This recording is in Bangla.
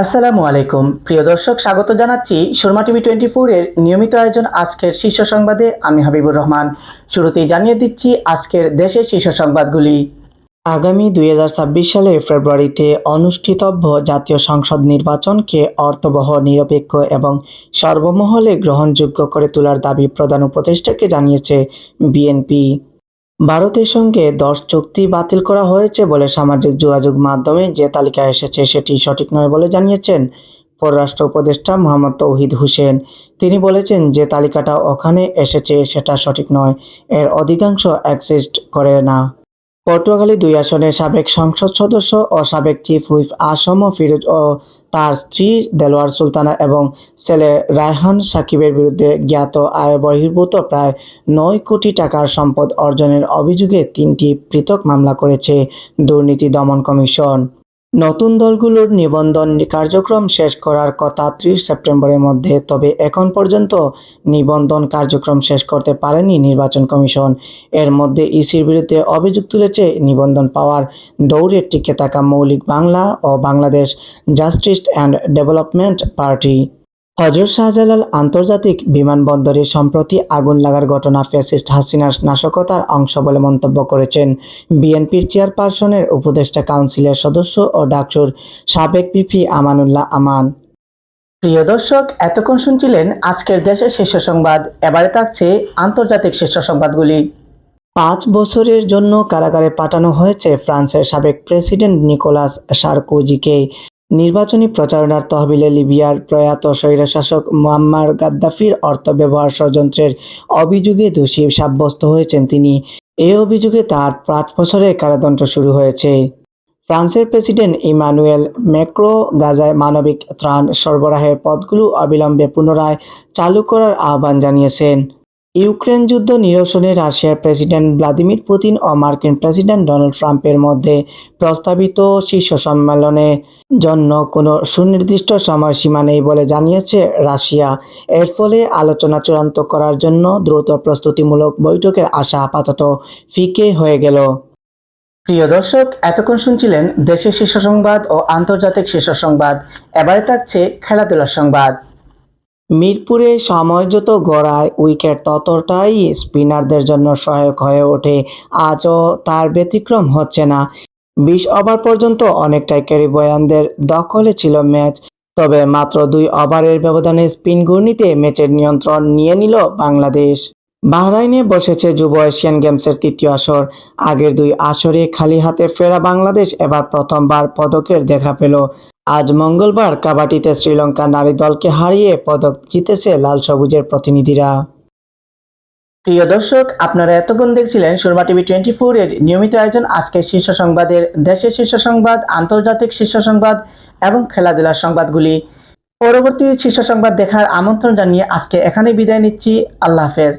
আসসালামু আলাইকুম প্রিয় দর্শক, স্বাগত জানাচ্ছি সুরমা টিভি 24 এর নিয়মিত আয়োজন আজকের শীর্ষ সংবাদে। আমি হাবিবুর রহমান। শুরুতেই জানিয়ে দিচ্ছি আজকের দেশের শীর্ষ সংবাদগুলি। আগামী 2026 সালের ফেব্রুয়ারিতে অনুষ্ঠিতব্য জাতীয় সংসদ নির্বাচনকে অর্থবহ, নিরপেক্ষ এবং সর্বমহলে গ্রহণযোগ্য করে তোলার দাবি প্রধান উপদেষ্টাকে জানিয়েছে বিএনপি। ভারতের সঙ্গে 10 চুক্তি বাতিল করা হয়েছে বলে সামাজিক যোগাযোগ মাধ্যমে যে তালিকা এসেছে সেটি সঠিক নয় বলে জানিয়েছেন পররাষ্ট্র উপদেষ্টা মোহাম্মদ তৌহিদ হোসেন। তিনি বলেছেন, যে তালিকাটা ওখানে এসেছে সেটা সঠিক নয়, এর অধিকাংশ এক্সিস্ট করে না। পটুয়াখালী 2 আসনের সাবেক সংসদ সদস্য ও সাবেক চিফ হুইপ আসম ফিরোজ ও তার স্ত্রী দেলোয়ার সুলতানা এবং ছেলে রায়হান সাকিবের বিরুদ্ধে জ্ঞাত আয় বহির্ভূত প্রায় 9 কোটি টাকার সম্পদ অর্জনের অভিযোগে 3টি পৃথক মামলা করেছে দুর্নীতি দমন কমিশন। নতুন দলগুলোর নিবন্ধন কার্যক্রম শেষ করার কথা 30 সেপ্টেম্বরের মধ্যে, তবে এখন পর্যন্ত নিবন্ধন কার্যক্রম শেষ করতে পারেনি নির্বাচন কমিশন। এর মধ্যে ইসির বিরুদ্ধে অভিযোগ তুলেছে নিবন্ধন পাওয়ার দৌড়ে টিকে থাকা মৌলিক বাংলা ও Bangladesh justice and development party. Hazrat Shahjalal আন্তর্জাতিক বিমানবন্দরে সম্প্রতি আগুন লাগার ঘটনা ফ্যাসিস্ট হাসিনার নাশকতার অংশ বলে মন্তব্য করেছেন বিএনপির চেয়ারপারসনের উপদেষ্টা কাউন্সিলের সদস্য ও ডাকসুর সাবেক পিপি আমানুল্লাহ আমান। প্রিয় দর্শক, এতক্ষণ শুনছিলেন আজকের দেশের শীর্ষ সংবাদ। এবারে থাকছে আন্তর্জাতিক শীর্ষ সংবাদগুলি। 5 বছরের জন্য কারাগারে পাঠানো হয়েছে ফ্রান্সের সাবেক প্রেসিডেন্ট নিকোলাস সারকোজিকে। নির্বাচনী প্রচারণার তহবিলে লিবিয়ার প্রয়াত স্বৈরশাসক মুয়াম্মার গাদ্দাফির অর্থ ব্যবহার ষড়যন্ত্রের অভিযোগে দোষী সাব্যস্ত হয়েছেন তিনি। এই অভিযোগে তার 5 বছরের কারাদণ্ড শুরু হয়েছে। ফ্রান্সের প্রেসিডেন্ট ইমানুয়েল ম্যাক্রো গাজায় মানবিক ত্রাণ সরবরাহের পথগুলো অবিলম্বে পুনরায় চালু করার আহ্বান জানিয়েছেন। ইউক্রেন যুদ্ধ নিরসনে রাশিয়ার প্রেসিডেন্ট ভ্লাদিমির পুতিন ও মার্কিন প্রেসিডেন্ট ডোনাল্ড ট্রাম্পের মধ্যে প্রস্তাবিত শীর্ষ সম্মেলনের জন্য কোনো সুনির্দিষ্ট সময়সীমা নেই বলে জানিয়েছে রাশিয়া। এর ফলে আলোচনা চূড়ান্ত করার জন্য দ্রুত প্রস্তুতিমূলক বৈঠকের আশা আপাতত ফিকে হয়ে গেল। প্রিয় দর্শক, এতক্ষণ শুনছিলেন দেশের শীর্ষ সংবাদ ও আন্তর্জাতিক শীর্ষ সংবাদ। এবারে থাকছে খেলাধুলার সংবাদ। মিরপুরে সময় যত গড়ায় উইকেট ততটাই স্পিনারদের জন্য সহায়ক হয়ে ওঠে। আজও তার ব্যতিক্রম হচ্ছে না। 20 ওভার পর্যন্ত অনেকটাই ক্যারিবিয়ানদের দখলে ছিল ম্যাচ, তবে মাত্র 2 ওভারের ব্যবধানে স্পিন ঘূর্ণিতে ম্যাচের নিয়ন্ত্রণ নিয়ে নিল বাংলাদেশ। বাহরাইনে বসেছে যুব এশিয়ান গেমসের 3য় আসর। আগের 2 আসরে খালি হাতে ফেরা বাংলাদেশ এবার প্রথমবার পদকের দেখা পেল। আজ মঙ্গলবার কাবাডিতে শ্রীলঙ্কা নারী দলকে হারিয়ে পদক জিতেছে লাল সবুজের প্রতিনিধিরা। প্রিয় দর্শক, আপনারা এতক্ষণ দেখছিলেন সুরমা টিভি 24 এর নিয়মিত আয়োজন আজকের শীর্ষ সংবাদের দেশের শীর্ষ সংবাদ, আন্তর্জাতিক শীর্ষ সংবাদ এবং খেলাধুলার সংবাদগুলি। পরবর্তী শীর্ষ সংবাদ দেখার আমন্ত্রণ জানিয়ে আজকে এখানেই বিদায় নিচ্ছি। আল্লাহ হাফেজ।